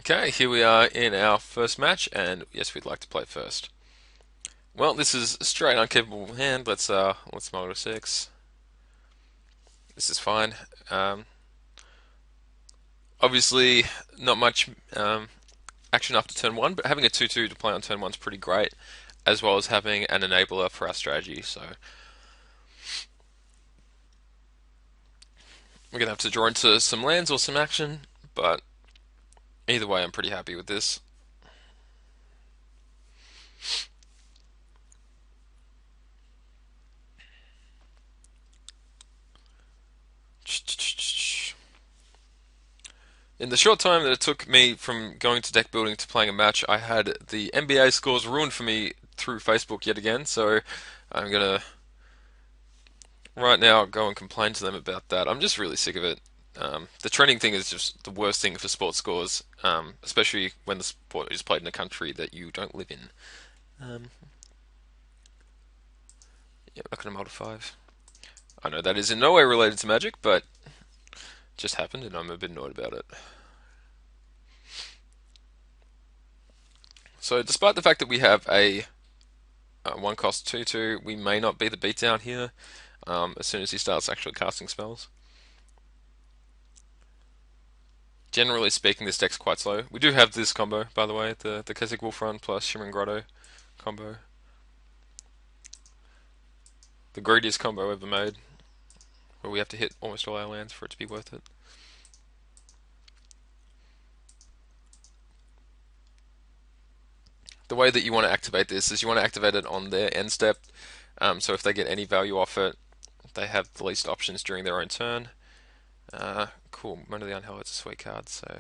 Okay, here we are in our first match, and yes, we'd like to play first. Well, this is a straight uncapable hand. Let's model 6. This is fine. Um, Obviously, not much action after turn 1, but having a 2-2 to play on turn 1 is pretty great, as well as having an enabler for our strategy. So we're gonna have to draw into some lands or some action, but either way, I'm pretty happy with this. In the short time that it took me from going to deck building to playing a match, I had the NBA scores ruined for me through Facebook yet again, so I'm gonna right now go and complain to them about that. I'm just really sick of it. The trending thing is just the worst thing for sports scores, especially when the sport is played in a country that you don't live in. Um, yeah, I'm not gonna multi 5. I know that is in no way related to Magic, but it just happened, and I'm a bit annoyed about it. So, despite the fact that we have a one cost 2/2, we may not be the beatdown here as soon as he starts actually casting spells. Generally speaking, this deck's quite slow. We do have this combo, by the way, the Keswick Wolf Run plus Shimmering Grotto combo. The greediest combo ever made, where we have to hit almost all our lands for it to be worth it. The way that you want to activate this is you want to activate it on their end step, so if they get any value off it, they have the least options during their own turn. Cool, Moan of the Unheld, it's a sweet card, so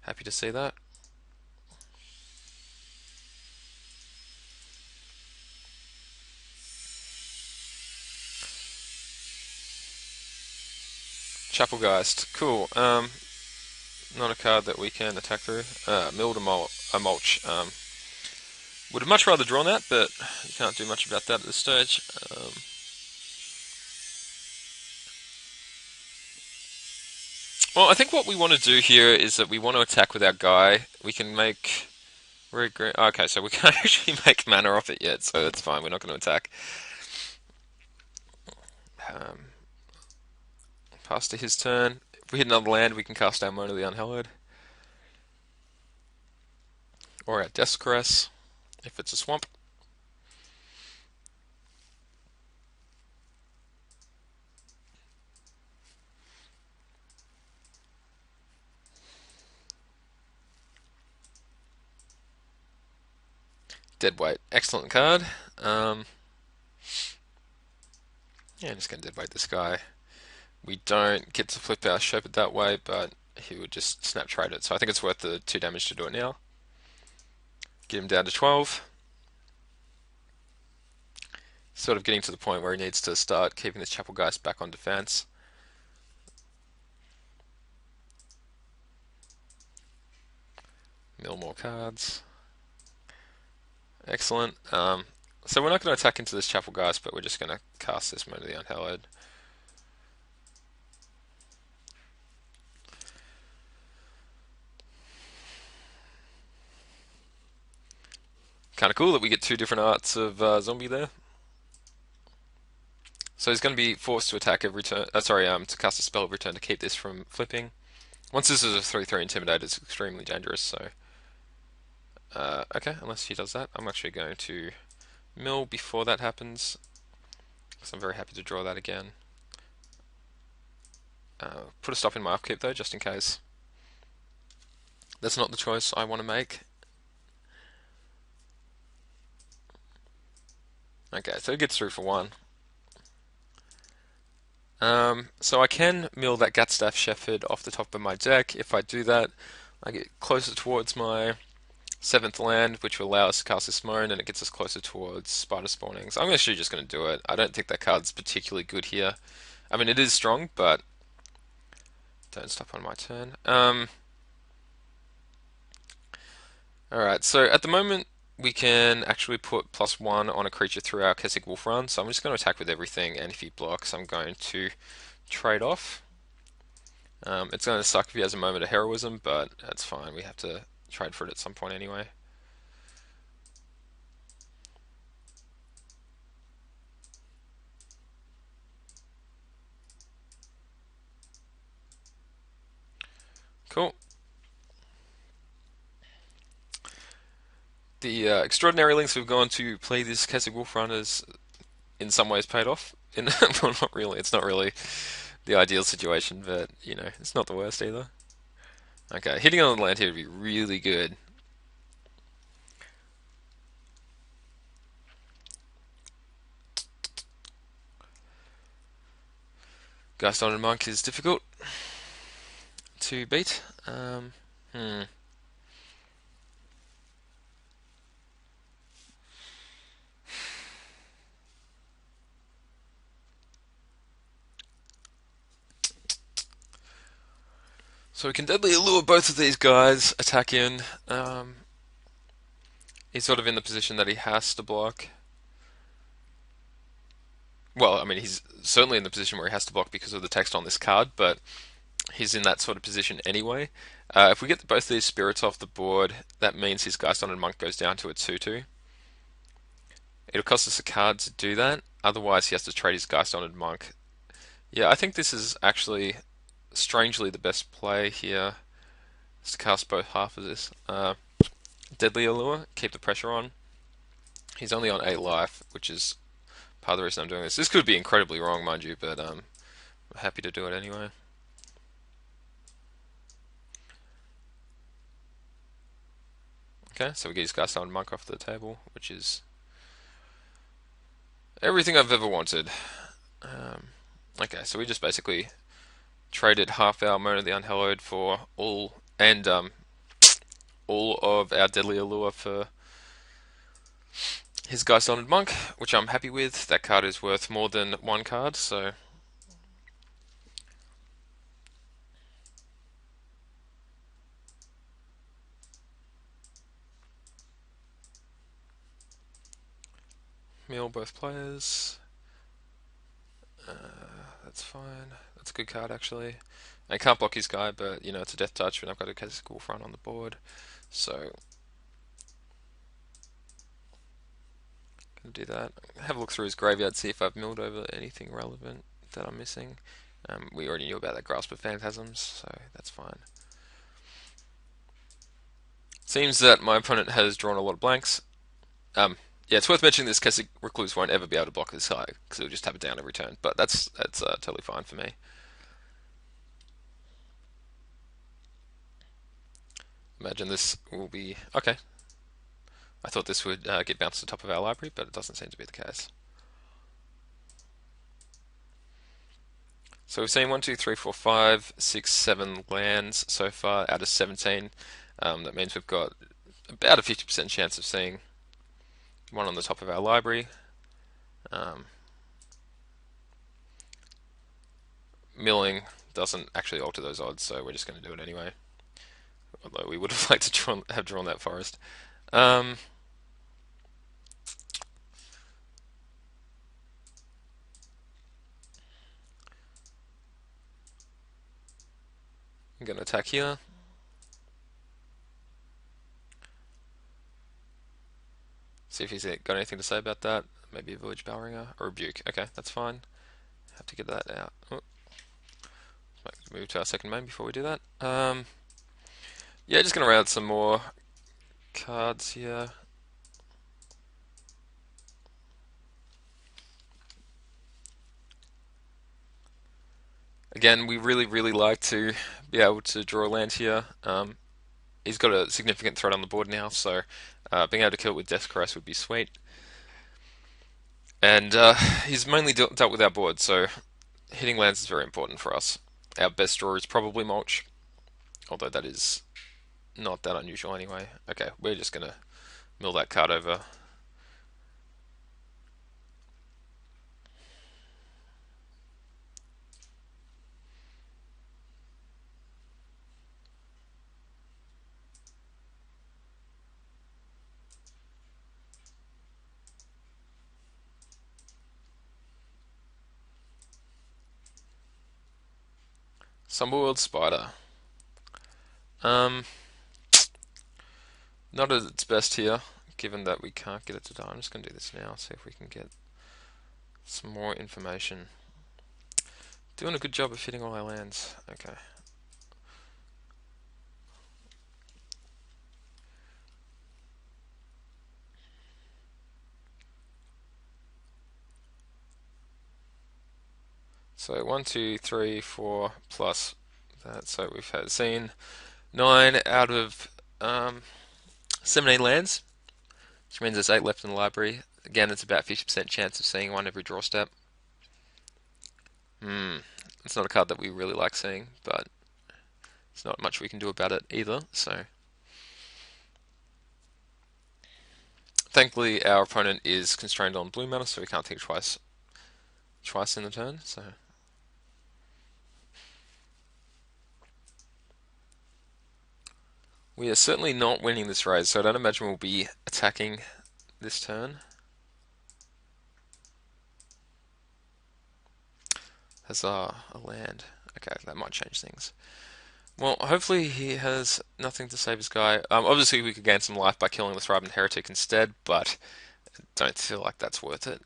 happy to see that. Chapelgeist, cool. Not a card that we can attack through. Milled a mulch. Would have much rather drawn that, but you can't do much about that at this stage. Well, I think what we want to do here is that we want to attack with our guy. We can make red green. Okay, so we can't actually make mana off it yet, so that's fine. We're not going to attack. Um, Pass to his turn. If we hit another land, we can cast our Moan of the Unhallowed. Or our Death's Caress, if it's a swamp. Deadweight, excellent card. Yeah, I'm just going to deadweight this guy. We don't get to flip our Shepherd that way, but he would just snap trade it. So I think it's worth the 2 damage to do it now. Get him down to 12. Sort of getting to the point where he needs to start keeping this Chapelgeist back on defense. Mill more cards. Excellent. So we're not going to attack into this Chapelgeist, but we're just going to cast this Moan of the Unhallowed. Kind of cool that we get 2 different arts of zombie there. So he's going to be forced to attack every turn. To cast a spell every turn to keep this from flipping. Once this is a 3/3 Intimidate, it's extremely dangerous. So, okay, unless he does that, I'm actually going to mill before that happens, because I'm very happy to draw that again. Put a stop in my upkeep though, just in case. That's not the choice I want to make. Okay, so it gets through for 1. So I can mill that Gutstaff Shepherd off the top of my deck. If I do that, I get closer towards my 7th land, which will allow us to cast this Moan, and it gets us closer towards Spider Spawnings. I'm actually just going to do it. I don't think that card's particularly good here. I mean, it is strong, but don't stop on my turn. Alright, so at the moment, we can actually put +1 on a creature through our Keswick Wolf Run, so I'm just going to attack with everything, and if he blocks, I'm going to trade off. It's going to suck if he has a moment of heroism, but that's fine. We have to trade for it at some point anyway. Cool. The extraordinary links we've gone to play this Keswick Wolf Run has in some ways paid off. Well, not really. It's not really the ideal situation, but it's not the worst either. Okay, hitting on the land here would be really good. Gaston and Monk is difficult to beat. Hmm. So we can deadly allure both of these guys, attack in. He's sort of in the position that he has to block. Well, I mean, he's certainly in the position where he has to block because of the text on this card, but he's in that sort of position anyway. If we get both these spirits off the board, that means his Gaston and Monk goes down to a 2-2. It'll cost us a card to do that. Otherwise, he has to trade his Gaston and Monk. Yeah, I think this is actually strangely the best play here. Is to cast both half of this. Deadly Allure, keep the pressure on. He's only on 8 life, which is part of the reason I'm doing this. This could be incredibly wrong, mind you, but I'm happy to do it anyway. Okay, so we get his Gaston and Monk off the table, which is everything I've ever wanted. Okay, so we just basically traded half our Moan of the Unhallowed for all of our Deadly Allure for his Gaston and Monk, which I'm happy with. That card is worth more than one card, so mill both players. That's fine. That's a good card actually. I can't block his guy, but it's a death touch, and I've got a Keswick Wolf Run on the board, so gonna do that. Have a look through his graveyard, see if I've milled over anything relevant that I'm missing. We already knew about that Grasp of Phantasms, so that's fine. Seems that my opponent has drawn a lot of blanks. Yeah, it's worth mentioning this Keswick Recluse won't ever be able to block this high because it'll just tap it down every turn. But that's totally fine for me. Imagine this will be okay. I thought this would get bounced to the top of our library, but it doesn't seem to be the case. So we've seen 1, 2, 3, 4, 5, 6, 7 lands so far out of 17. That means we've got about a 50% chance of seeing one on the top of our library. Milling doesn't actually alter those odds, so we're just going to do it anyway. Although we would have liked to have drawn that forest. I'm going to attack here. See if he's got anything to say about that. Maybe a Village Bellringer or a Rebuke. Okay, that's fine. Have to get that out. Oh. Move to our second main before we do that. Yeah, just going to round some more cards here. Again, we really, really like to be able to draw a land here. He's got a significant threat on the board now, so being able to kill it with Death Caress would be sweet. And he's mainly dealt with our board, so hitting lands is very important for us. Our best draw is probably Mulch, although that is not that unusual anyway. Okay, we're just going to mill that card over. Summerworld Spider. Um, Not at its best here, given that we can't get it to die. I'm just going to do this now, see if we can get some more information. Doing a good job of hitting all our lands. Okay. So 1, 2, 3, 4 plus that. So we've seen 9 out of 17 lands, which means there's 8 left in the library. Again, it's about 50% chance of seeing one every draw step. It's not a card that we really like seeing, but there's not much we can do about it either. So thankfully, our opponent is constrained on blue mana, so we can't think twice in the turn. So we are certainly not winning this raid, so I don't imagine we'll be attacking this turn. Huzzah, a land. Okay, that might change things. Well, hopefully he has nothing to save his guy. Obviously, we could gain some life by killing the Thriven Heretic instead, but I don't feel like that's worth it.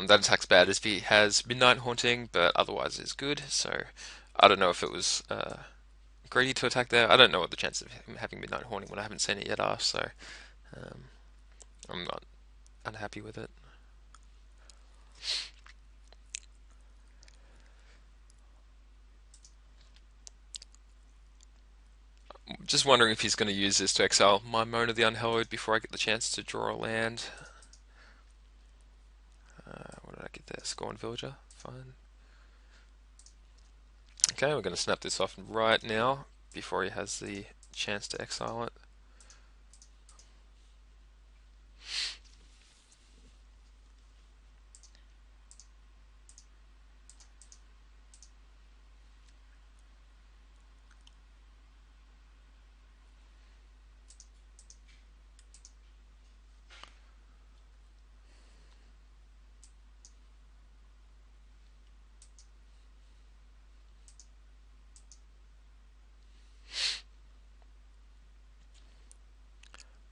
That attack's bad if he has Midnight Haunting, but otherwise is good. So I don't know if it was greedy to attack there. I don't know what the chances of him having Midnight Haunting when I haven't seen it yet are, so um, I'm not unhappy with it. Just wondering if he's going to use this to exile my Mona the Unhallowed before I get the chance to draw a land. What did I get there? Scorn Villager? Fine. Okay, we're going to snap this off right now before he has the chance to exile it.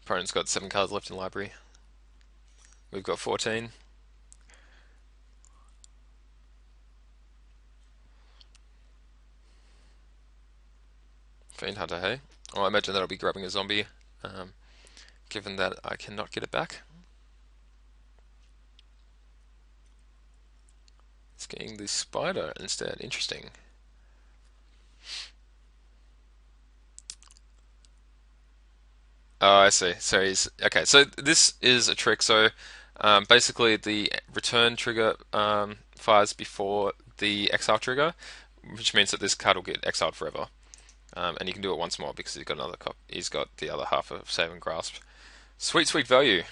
Opponent's got 7 cards left in the library. We've got 14. Fiend Hunter, hey? Oh, I imagine that'll be grabbing a zombie, given that I cannot get it back. It's getting the spider instead. Interesting. Oh, I see. So he's okay. So this is a trick. So basically, the return trigger fires before the exile trigger, which means that this card will get exiled forever. And you can do it once more because he's got another cop. He's got the other half of Save and Grasp. Sweet, sweet value.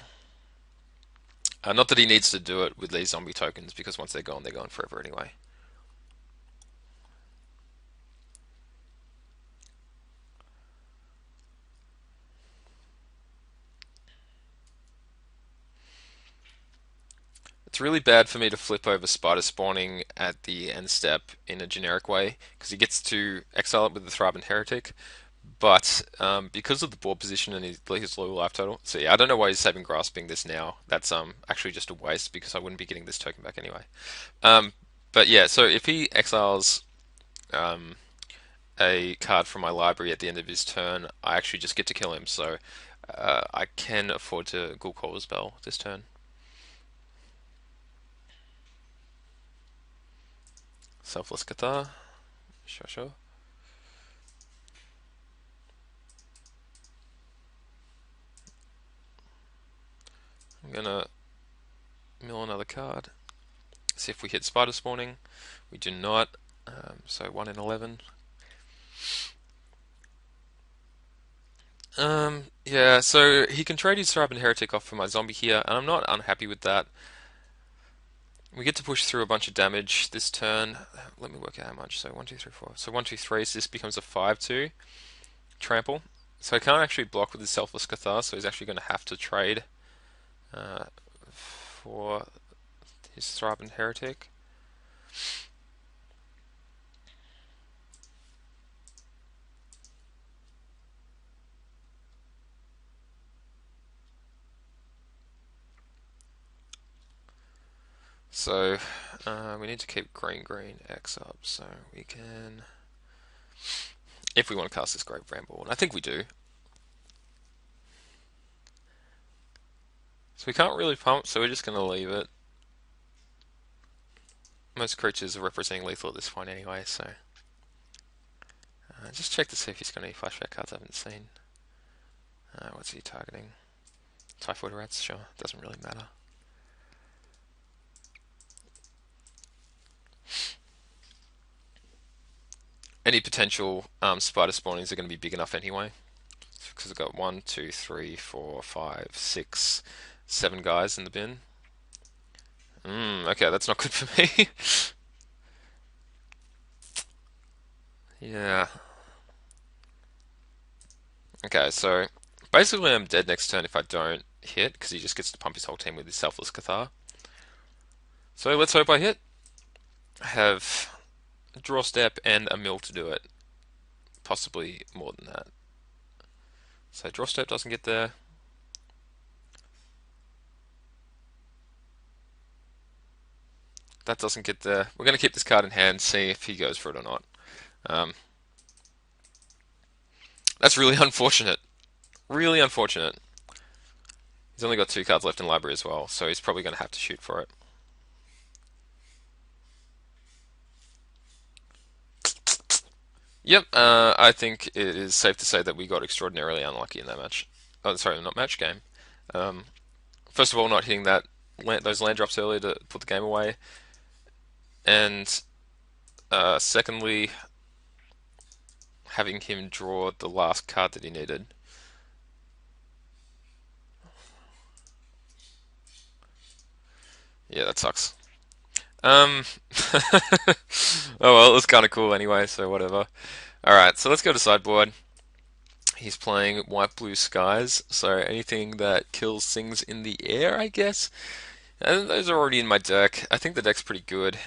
Not that he needs to do it with these zombie tokens because once they're gone forever anyway. It's really bad for me to flip over Spider spawning at the end step in a generic way because he gets to exile it with the Thraben Heretic. But because of the board position and his low life total, see, I don't know why he's saving grasping this now. That's actually just a waste because I wouldn't be getting this token back anyway. Um, but yeah, so if he exiles um, a card from my library at the end of his turn, I actually just get to kill him. So I can afford to Ghoul Caller's Bell this turn. Selfless Cathar, sure, sure. I'm gonna mill another card. See if we hit Spider spawning. We do not. So 1 in 11. Yeah, so he can trade his Thraben Heretic off for my zombie here, and I'm not unhappy with that. We get to push through a bunch of damage this turn. Let me work out how much. So 1, 2, 3, 4. So 1, 2, 3. So this becomes a 5-2 trample. So he can't actually block with his Selfless Cathar, so he's actually going to have to trade for his Thraben Heretic. So we need to keep green X up, so we can, if we want to cast this Great Bramble, and I think we do. So we can't really pump, so we're just going to leave it. Most creatures are representing lethal at this point anyway, so just check to see if he's got any flashback cards I haven't seen. What's he targeting? Typhoid Rats? Sure, doesn't really matter. Any potential spider spawnings are going to be big enough anyway, because I've got 1, 2, 3, 4, 5, 6, 7 guys in the bin. Okay, that's not good for me. Yeah. Okay, so basically I'm dead next turn if I don't hit, because he just gets to pump his whole team with his Selfless Cathar. So let's hope I hit. I have a draw step and a mill to do it. Possibly more than that. So draw step doesn't get there. That doesn't get there. We're going to keep this card in hand, see if he goes for it or not. Um, that's really unfortunate. Really unfortunate. He's only got 2 cards left in library as well, so he's probably going to have to shoot for it. Yep, I think it is safe to say that we got extraordinarily unlucky in that match. Oh, sorry, not match game. Um, First of all, not hitting those land drops earlier to put the game away, and secondly, having him draw the last card that he needed. Yeah, that sucks. Um, oh well, it was kind of cool anyway, so whatever. Alright, so let's go to sideboard. He's playing white blue skies, so anything that kills things in the air, I guess. And those are already in my deck. I think the deck's pretty good.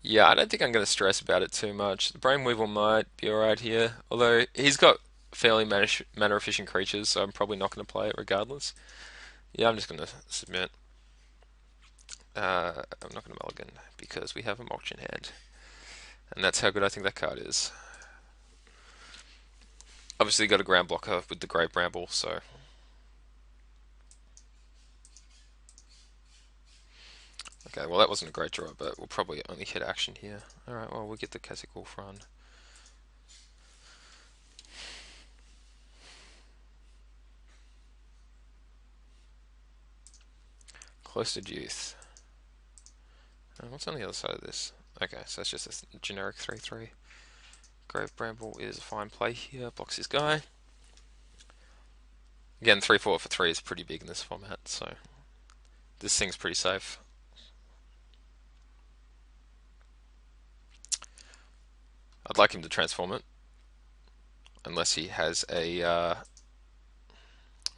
Yeah, I don't think I'm going to stress about it too much. The Brainweaver might be alright here, although he's got fairly mana efficient creatures, so I'm probably not going to play it regardless. Yeah, I'm just going to submit. I'm not going to mulligan because we have a mulch in hand, and that's how good I think that card is. Obviously, got a ground blocker with the Great Bramble, so. Okay, well that wasn't a great draw, but we'll probably only hit action here. Alright, well we'll get the Keswick Wolf run. Cloistered Youth. What's on the other side of this? Okay, so it's just a generic 3-3. Grave Bramble is a fine play here, blocks his guy. Again, 3-4 for 3 is pretty big in this format, so this thing's pretty safe. I'd like him to transform it, unless he has a,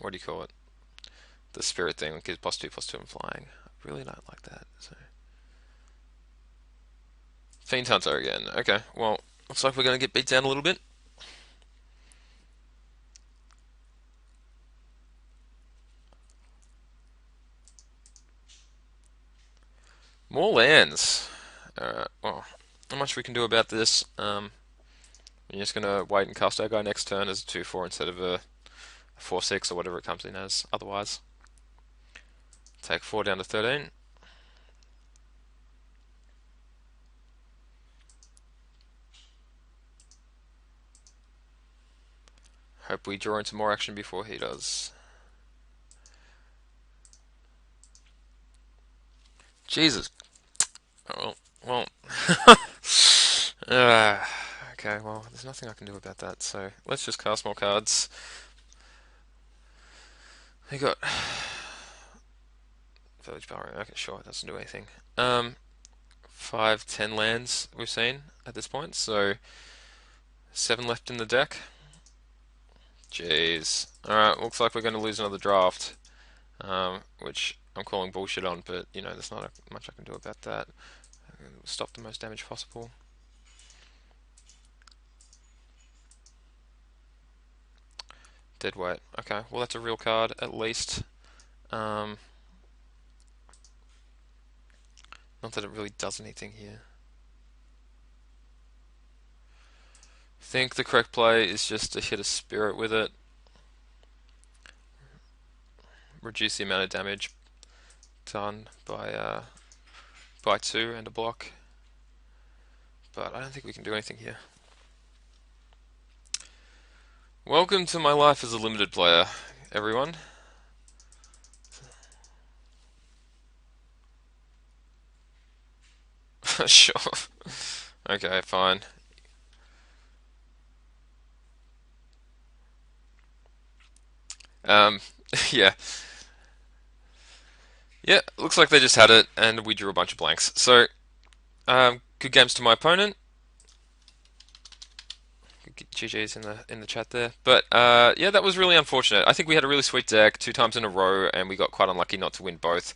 what do you call it? The spirit thing that gives +2/+2 and flying. I really don't like that. So. Fiend Hunter again. Okay, well, looks like we're going to get beat down a little bit. More lands. Alright, well, not much we can do about this. We're just going to wait and cast our guy next turn as a 2-4 instead of a 4-6 or whatever it comes in as otherwise. Take 4 down to 13. Hope we draw into more action before he does. Jesus. Oh, well. Okay, well, there's nothing I can do about that, so let's just cast more cards. We got Village Bell. Okay, sure, it doesn't do anything. Um, 5, 10 lands we've seen at this point, so 7 left in the deck. Jeez. Alright, looks like we're going to lose another draft, which I'm calling bullshit on, but there's not much I can do about that. Stop the most damage possible. Dead weight. Okay, well that's a real card at least. Um, Not that it really does anything here. I think the correct play is just to hit a spirit with it, reduce the amount of damage done by 2 and a block. But I don't think we can do anything here. Welcome to my life as a limited player, everyone. Sure. Okay, fine. Um, yeah. Yeah, looks like they just had it, and we drew a bunch of blanks. So, good games to my opponent. GG's in the chat there. But yeah, that was really unfortunate. I think we had a really sweet deck 2 times in a row, and we got quite unlucky not to win both.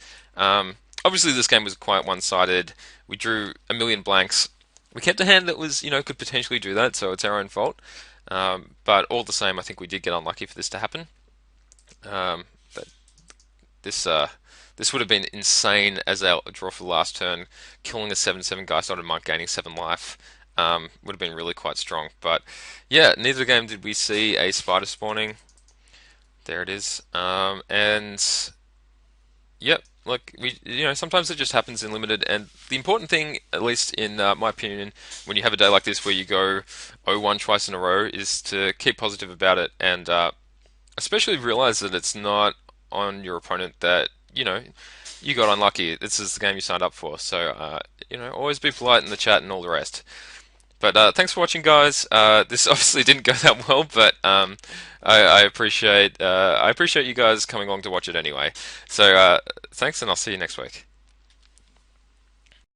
Obviously, this game was quite one-sided. We drew a million blanks. We kept a hand that was, could potentially do that, so it's our own fault. But all the same, I think we did get unlucky for this to happen. But this would have been insane as our draw for the last turn, killing a 7/7 Geist Knotted Monk, gaining 7 life. Would have been really quite strong. But yeah, neither game did we see a spider spawning. There it is. And yep, like sometimes it just happens in limited. And the important thing, at least in my opinion, when you have a day like this where you go 0-1 twice in a row, is to keep positive about it and especially realize that it's not on your opponent that you got unlucky. This is the game you signed up for. So always be polite in the chat and all the rest. But thanks for watching, guys. This obviously didn't go that well, but I appreciate you guys coming along to watch it anyway. So thanks, and I'll see you next week.